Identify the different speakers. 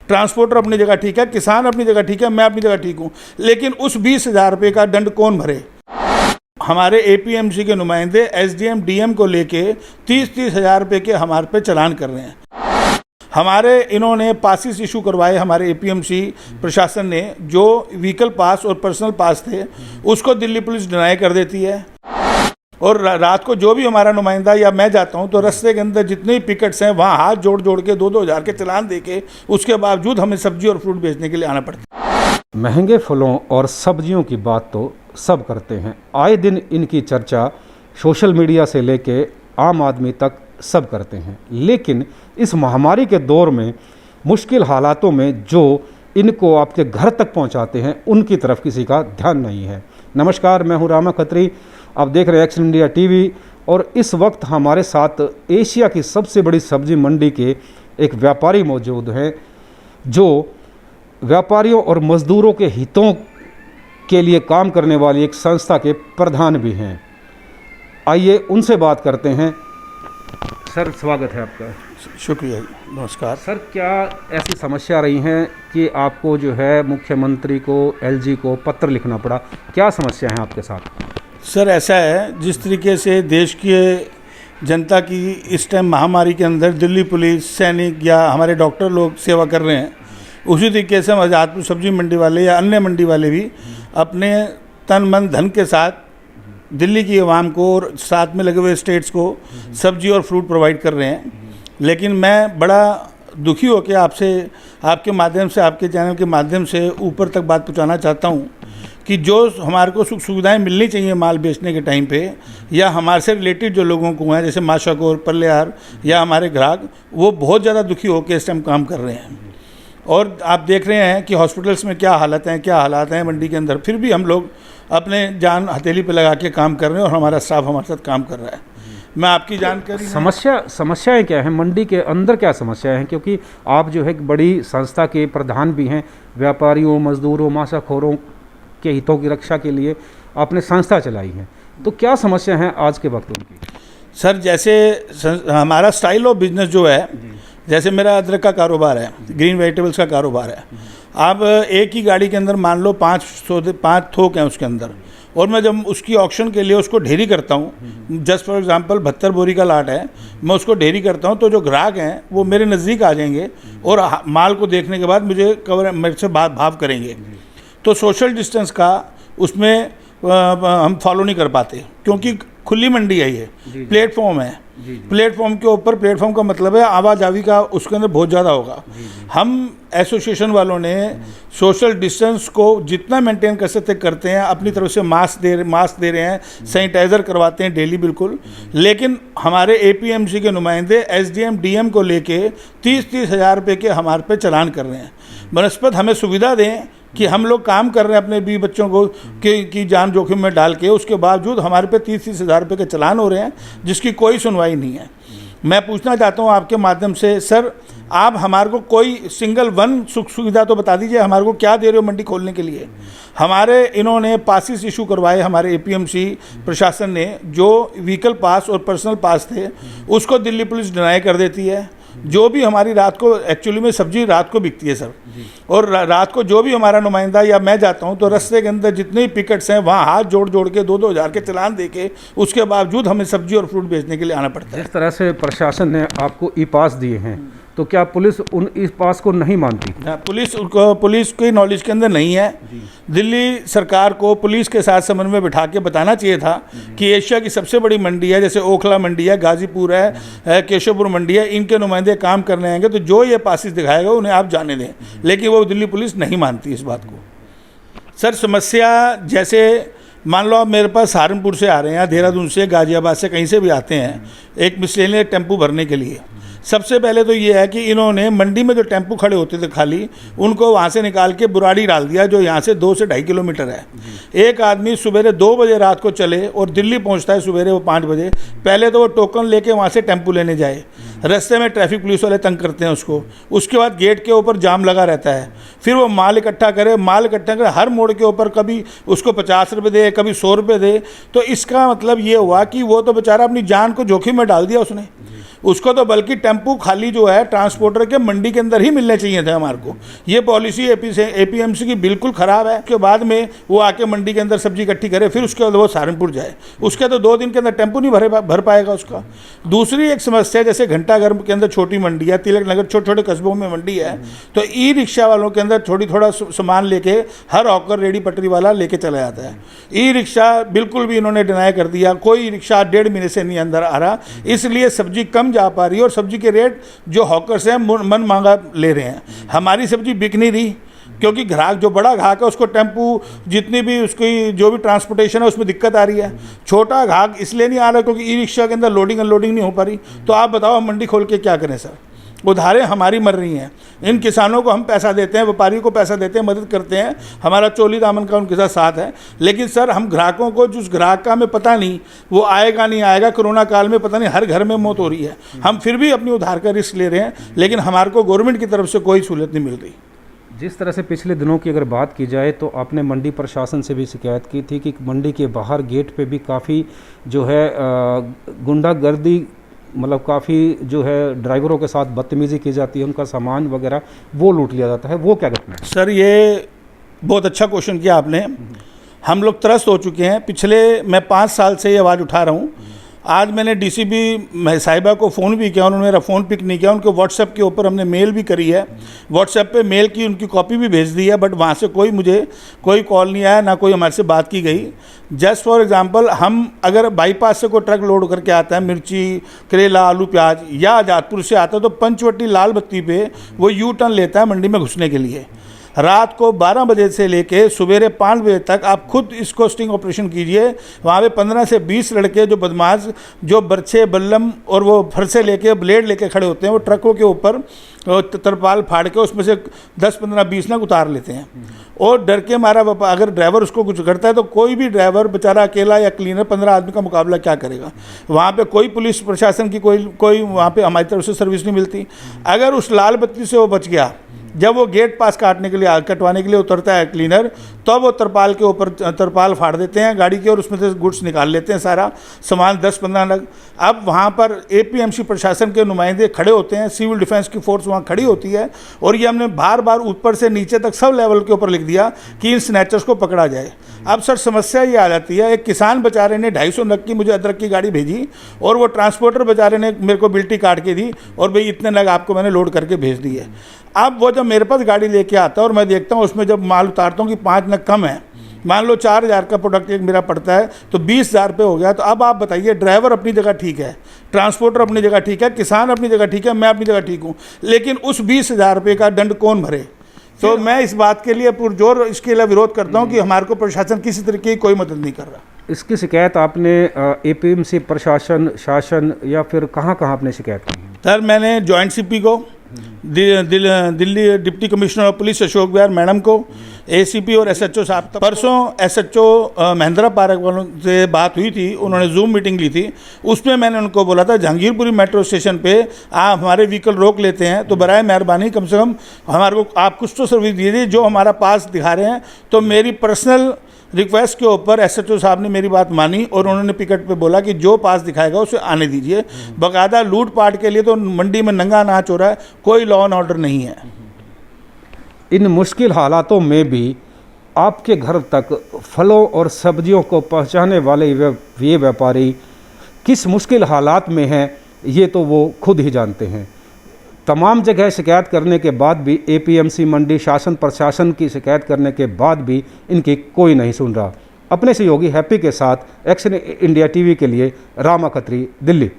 Speaker 1: Transporter अपनी जगह ठीक है, किसान अपनी जगह ठीक है, मैं अपनी जगह ठीक हूँ, लेकिन उस 20,000 रुपये का दंड कौन भरे? हमारे एपीएमसी के नुमाइंदे एसडीएम डीएम को लेके 30-30 हज़ार रुपये के हमारे पे चलान कर रहे हैं। हमारे इन्होंने पासिस इशू करवाए, हमारे एपीएमसी प्रशासन ने, जो व्हीकल पास और पर्सनल पास थे उसको दिल्ली पुलिस डिनाई कर देती है। और रात को जो भी हमारा नुमाइंदा या मैं जाता हूं तो रास्ते के अंदर जितने भी पिकेट्स हैं वहां हाथ जोड़ जोड़ के 2-2 हज़ार के चलान देके उसके बावजूद हमें सब्जी और फ्रूट बेचने के लिए आना पड़ता है।
Speaker 2: महंगे फलों और सब्जियों की बात तो सब करते हैं, आए दिन इनकी चर्चा सोशल मीडिया से लेके आम आदमी तक सब करते हैं, लेकिन इस महामारी के दौर में मुश्किल हालातों में जो इनको आपके घर तक पहुंचाते हैं उनकी तरफ किसी का ध्यान नहीं है। नमस्कार, मैं हूं रामा खत्री, आप देख रहे हैं एक्शन इंडिया टीवी। और इस वक्त हमारे साथ एशिया की सबसे बड़ी सब्जी मंडी के एक व्यापारी मौजूद हैं जो व्यापारियों और मज़दूरों के हितों के लिए काम करने वाली एक संस्था के प्रधान भी हैं। आइए उनसे बात करते हैं। सर, स्वागत है आपका।
Speaker 1: शुक्रिया, नमस्कार।
Speaker 2: सर, क्या ऐसी समस्या रही हैं कि आपको जो है मुख्यमंत्री को, एलजी को पत्र लिखना पड़ा? क्या समस्या है आपके साथ?
Speaker 1: सर, ऐसा है, जिस तरीके से देश की जनता की इस टाइम महामारी के अंदर दिल्ली पुलिस, सैनिक या हमारे डॉक्टर लोग सेवा कर रहे हैं, उसी तरीके से हम आज़ादपुर सब्जी मंडी वाले या अन्य मंडी वाले भी अपने तन मन धन के साथ दिल्ली की आवाम को और साथ में लगे हुए स्टेट्स को सब्जी और फ्रूट प्रोवाइड कर रहे हैं। लेकिन मैं बड़ा दुखी होकर आपसे, आपके माध्यम से, आपके चैनल के माध्यम से ऊपर तक बात पहुंचाना चाहता हूं कि जो हमारे को सुख सुविधाएं मिलनी चाहिए माल बेचने के टाइम पे, या हमारे से रिलेटेड जो लोगों को हैं जैसे माशाकोर, पल्लेहार या हमारे ग्राहक, वो बहुत ज़्यादा दुखी होकर इस टाइम काम कर रहे हैं। और आप देख रहे हैं कि हॉस्पिटल्स में क्या हालात हैं मंडी के अंदर, फिर भी हम लोग अपने जान हथेली पे लगा के काम कर रहे हैं और हमारा स्टाफ हमारे साथ काम कर रहा है। मैं आपकी जानकारी,
Speaker 2: समस्याएं क्या हैं मंडी के अंदर, क्या समस्याएं हैं? क्योंकि आप जो है एक बड़ी संस्था के प्रधान भी हैं, व्यापारियों, मजदूरों, मासाखोरों के हितों की रक्षा के लिए आपने संस्था चलाई है, तो क्या समस्या है आज के वक्त उनकी?
Speaker 1: सर, जैसे हमारा स्टाइल ऑफ बिजनेस जो है, जैसे मेरा अदरक का कारोबार है, ग्रीन वेजिटेबल्स का कारोबार है। आप एक ही गाड़ी के अंदर मान लो 5 थोक हैं उसके अंदर, और मैं जब उसकी ऑक्शन के लिए उसको ढेरी करता हूँ, जस्ट फॉर एग्जांपल 72 बोरी का लाट है, मैं उसको ढेरी करता हूँ, तो जो ग्राहक हैं वो मेरे नज़दीक आ जाएंगे और माल को देखने के बाद मेरे से भाव करेंगे। तो सोशल डिस्टेंस का उसमें हम फॉलो नहीं कर पाते, क्योंकि खुली मंडी है, ये प्लेटफॉर्म है। प्लेटफॉर्म के ऊपर, प्लेटफॉर्म का मतलब है आवाजावी का उसके अंदर बहुत ज़्यादा होगा। हम एसोसिएशन वालों ने सोशल डिस्टेंस को जितना मेंटेन कर सकते करते हैं, अपनी तरफ से मास्क दे रहे हैं, सैनिटाइज़र करवाते हैं डेली बिल्कुल। लेकिन हमारे एपीएमसी के नुमाइंदे एसडीएम डीएम को लेके 30-30 हज़ार रुपये के हमारे पे चलान कर रहे हैं। बनस्पत हमें सुविधा दें कि हम लोग काम कर रहे हैं अपने बीवी बच्चों को की जान जोखिम में डाल के, उसके बावजूद हमारे पे 30-30 हज़ार रुपये के चलान हो रहे हैं जिसकी कोई सुनवाई नहीं है। मैं पूछना चाहता हूं आपके माध्यम से, सर, आप हमारे को कोई सिंगल वन सुख सुविधा तो बता दीजिए, हमारे को क्या दे रहे हो मंडी खोलने के लिए? हमारे इन्होंने पासिस इशू करवाए, हमारे एपीएमसी प्रशासन ने, जो व्हीकल पास और पर्सनल पास थे उसको दिल्ली पुलिस डिनाई कर देती है। जो भी हमारी रात को, एक्चुअली में सब्जी रात को बिकती है सर, और रात को जो भी हमारा नुमाइंदा या मैं जाता हूं तो रास्ते के अंदर जितने भी पिकेट्स हैं वहां हाथ जोड़ जोड़ के 2-2 हज़ार के चलान देके उसके बावजूद हमें सब्जी और फ्रूट बेचने के लिए आना पड़ता है।
Speaker 2: जिस तरह से प्रशासन ने आपको ई पास दिए हैं, तो क्या पुलिस उन ई पास को नहीं मानती?
Speaker 1: पुलिस की नॉलेज के अंदर नहीं है। दिल्ली सरकार को पुलिस के साथ समन्वय बिठा के बताना चाहिए था कि एशिया की सबसे बड़ी मंडी है, जैसे ओखला मंडी है, गाजीपुर है, केशवपुर मंडी है, इनके नुमाइंदे काम करने आएंगे तो जो ये पासिस दिखाएगा उन्हें आप जाने दें, लेकिन वो दिल्ली पुलिस नहीं मानती इस बात को। सर, समस्या जैसे मान लो आप मेरे पास सहारनपुर से आ रहे हैं या देहरादून से, गाजियाबाद से, कहीं से भी आते हैं एक मिसलेनियस टेम्पू भरने के लिए। सबसे पहले तो ये है कि इन्होंने मंडी में जो टेम्पू खड़े होते थे खाली, उनको वहाँ से निकाल के बुराड़ी डाल दिया, जो यहाँ से 2 से 2.5 किलोमीटर है। एक आदमी सुबह 2 बजे रात को चले और दिल्ली पहुँचता है सुबह वो 5 बजे, पहले तो वो टोकन लेके वहाँ से टेम्पू लेने जाए। रास्ते में ट्रैफिक पुलिस वाले तंग करते हैं उसको, उसके बाद गेट के ऊपर जाम लगा रहता है, फिर वो माल इकट्ठा करे, हर मोड़ के ऊपर कभी उसको 50 रुपये दे, कभी 100 रुपये दे। तो इसका मतलब ये हुआ कि वो तो बेचारा अपनी जान को जोखिम में डाल दिया उसने। उसको तो बल्कि टेम्पू खाली जो है ट्रांसपोर्टर के मंडी के अंदर ही मिलने चाहिए थे हमारे को। ये पॉलिसी एपीएमसी की बिल्कुल ख़राब है। उसके बाद में वो आके मंडी के अंदर सब्जी इकट्ठी करे, फिर उसके बाद वो सहारनपुर जाए, उसके तो 2 दिन के अंदर टेम्पू नहीं भर पाएगा उसका। दूसरी एक समस्या, जैसे घंटाघर के अंदर छोटी मंडी है, तिलक नगर छोटे छोटे कस्बों में मंडी है, तो ई रिक्शा वालों के अंदर थोड़ा सामान लेके हर हॉकर रेडी पटरी वाला लेके चला जाता है। ई रिक्शा बिल्कुल भी इन्होंने डिनाई कर दिया, कोई रिक्शा 1.5 महीने से नहीं अंदर आ रहा, इसलिए सब्जी कम जा पा रही है और सब्जी के रेट जो हॉकर्स हैं मन मांगा ले रहे हैं। हमारी सब्जी बिक नहीं रही क्योंकि ग्राहक जो बड़ा ग्राहक है उसको टेम्पू जितनी भी उसकी जो भी ट्रांसपोर्टेशन है उसमें दिक्कत आ रही है। छोटा ग्राहक इसलिए नहीं आ रहा क्योंकि ई रिक्शा के अंदर लोडिंग अनलोडिंग नहीं हो पा रही। तो आप बताओ हम मंडी खोल के क्या करें सर? उधारें हमारी मर रही हैं। इन किसानों को हम पैसा देते हैं, व्यापारियों को पैसा देते हैं, मदद करते हैं, हमारा चोली दामन का उनके साथ है, लेकिन सर हम ग्राहकों को, जिस ग्राहक का हमें पता नहीं वो आएगा नहीं आएगा, कोरोना काल में पता नहीं हर घर में मौत हो रही है, हम फिर भी अपनी उधार का रिस्क ले रहे हैं, लेकिन हमारे को गवर्नमेंट की तरफ से कोई सहूलियत नहीं मिल रही।
Speaker 2: जिस तरह से पिछले दिनों की अगर बात की जाए तो आपने मंडी प्रशासन से भी शिकायत की थी कि मंडी के बाहर गेट पे भी काफ़ी जो है गुंडागर्दी, मतलब काफ़ी जो है ड्राइवरों के साथ बदतमीज़ी की जाती है, उनका सामान वगैरह वो लूट लिया जाता है, वो क्या घटना है?
Speaker 1: सर ये बहुत अच्छा क्वेश्चन किया आपने। हम लोग त्रस्त हो चुके हैं, पिछले मैं 5 साल से ये आवाज़ उठा रहा हूँ। आज मैंने डीसीपी साहिबा को फ़ोन भी किया, उन्होंने मेरा फ़ोन पिक नहीं किया, उनको व्हाट्सएप के ऊपर हमने मेल भी करी है, व्हाट्सएप पे मेल की उनकी कॉपी भी भेज दी है, बट वहाँ से मुझे कोई कॉल नहीं आया, ना कोई हमारे से बात की गई। जस्ट फॉर एग्जांपल, हम अगर बाईपास से कोई ट्रक लोड करके आता है, मिर्ची, करेला, आलू, प्याज, या आजादपुर से आता है, तो पंचवटी लाल बत्ती पे वो यू टर्न लेता है मंडी में घुसने के लिए। रात को 12 बजे से लेके सवेरे 5 बजे तक आप खुद इसको स्टिंग ऑपरेशन कीजिए। वहाँ पे 15 से 20 लड़के जो बदमाश, जो बर्छे, बल्लम और वो फरसे लेके, ब्लेड लेके खड़े होते हैं, वो ट्रकों के ऊपर तरपाल फाड़ के उसमें से 10, 15, 20 नग उतार लेते हैं। और डर के मारा अगर ड्राइवर उसको कुछ करता है तो कोई भी ड्राइवर बेचारा अकेला या क्लीनर 15 आदमी का मुकाबला क्या करेगा? वहाँ पे कोई पुलिस प्रशासन की कोई वहाँ पे हमारी तरफ से सर्विस नहीं मिलती। अगर उस लाल बत्ती से वो बच गया, जब वो गेट पास कटवाने के लिए उतरता है क्लीनर, तब वो तरपाल के ऊपर तरपाल फाड़ देते हैं गाड़ी के और उसमें से गुड्स निकाल लेते हैं, सारा सामान 10-15 नग। अब वहाँ पर एपीएमसी प्रशासन के नुमाइंदे खड़े होते हैं, सिविल डिफेंस की फोर्स वहाँ खड़ी होती है, और ये हमने बार बार ऊपर से नीचे तक सब लेवल के ऊपर लिख दिया कि इन स्नैचर्स को पकड़ा जाए। अब सर समस्या ये आ जाती है, एक किसान बेचारे ने 250 नग की मुझे अदरक की गाड़ी भेजी और वो ट्रांसपोर्टर बेचारे ने मेरे को बिल्टी काट के दी और भाई इतने नग आपको मैंने लोड करके भेज दी है। अब वो जब मेरे पास गाड़ी लेके आता है और मैं देखता हूँ उसमें जब माल उतारता हूँ कि 5 नग कम है, मान लो 4000 का प्रोडक्ट एक मेरा पड़ता है तो 20,000 रुपये हो गया। तो अब आप बताइए, ड्राइवर अपनी जगह ठीक है, ट्रांसपोर्टर अपनी जगह ठीक है, किसान अपनी जगह ठीक है, मैं अपनी जगह ठीक हूँ, लेकिन उस 20,000 रुपये का दंड कौन भरे? तो मैं इस बात के लिए पुरजोर इसके लिए विरोध करता हूँ कि हमारे को प्रशासन किसी तरीके की कोई मदद नहीं कर रहा।
Speaker 2: इसकी शिकायत आपने एपीएमसी प्रशासन, शासन या फिर कहाँ आपने शिकायत की?
Speaker 1: सर मैंने जॉइंट सीपी को, Delhi deputy commissioner of police Ashok Bihar madam को, एसीपी और एसएचओ साहब, परसों एसएचओ महेंद्रा पार्क वालों से बात हुई थी, उन्होंने जूम मीटिंग ली थी, उसमें मैंने उनको बोला था जहांगीरपुरी मेट्रो स्टेशन पे आप हमारे व्हीकल रोक लेते हैं तो बराए मेहरबानी कम से कम हमारे को आप कुछ तो सर्विस दीजिए, जो हमारा पास दिखा रहे हैं। तो मेरी पर्सनल रिक्वेस्ट के ऊपर एसएचओ साहब ने मेरी बात मानी और उन्होंने पिकट पे बोला कि जो पास दिखाएगा उसे आने दीजिए। बाकायदा लूट पाट के लिए तो मंडी में नंगा नाच हो रहा है, कोई लॉ एंड ऑर्डर नहीं है।
Speaker 2: इन मुश्किल हालातों में भी आपके घर तक फलों और सब्जियों को पहुंचाने वाले ये व्यापारी किस मुश्किल हालात में हैं, ये तो वो खुद ही जानते हैं। तमाम जगह शिकायत करने के बाद भी, एपीएमसी मंडी शासन प्रशासन की शिकायत करने के बाद भी इनकी कोई नहीं सुन रहा। अपने सहयोगी हैप्पी के साथ एक्शन इंडिया टीवी के लिए रामा खत्री, दिल्ली।